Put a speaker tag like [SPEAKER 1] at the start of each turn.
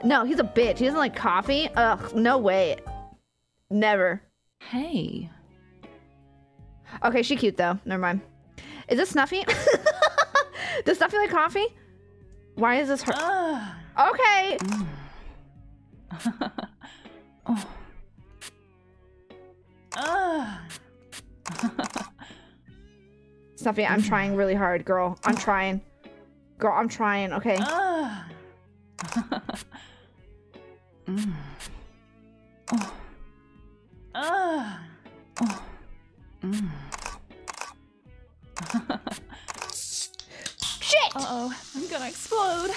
[SPEAKER 1] No, he's a bitch. He doesn't like coffee. Ugh, no way. Never.
[SPEAKER 2] Hey.
[SPEAKER 1] Okay, she's cute though. Never mind. Is this Snuffy? Does Snuffy like coffee? Why is this her? Okay. Snuffy, I'm trying really hard, girl. I'm trying. Girl, I'm trying, okay? Shit!
[SPEAKER 2] Uh-oh, I'm gonna explode.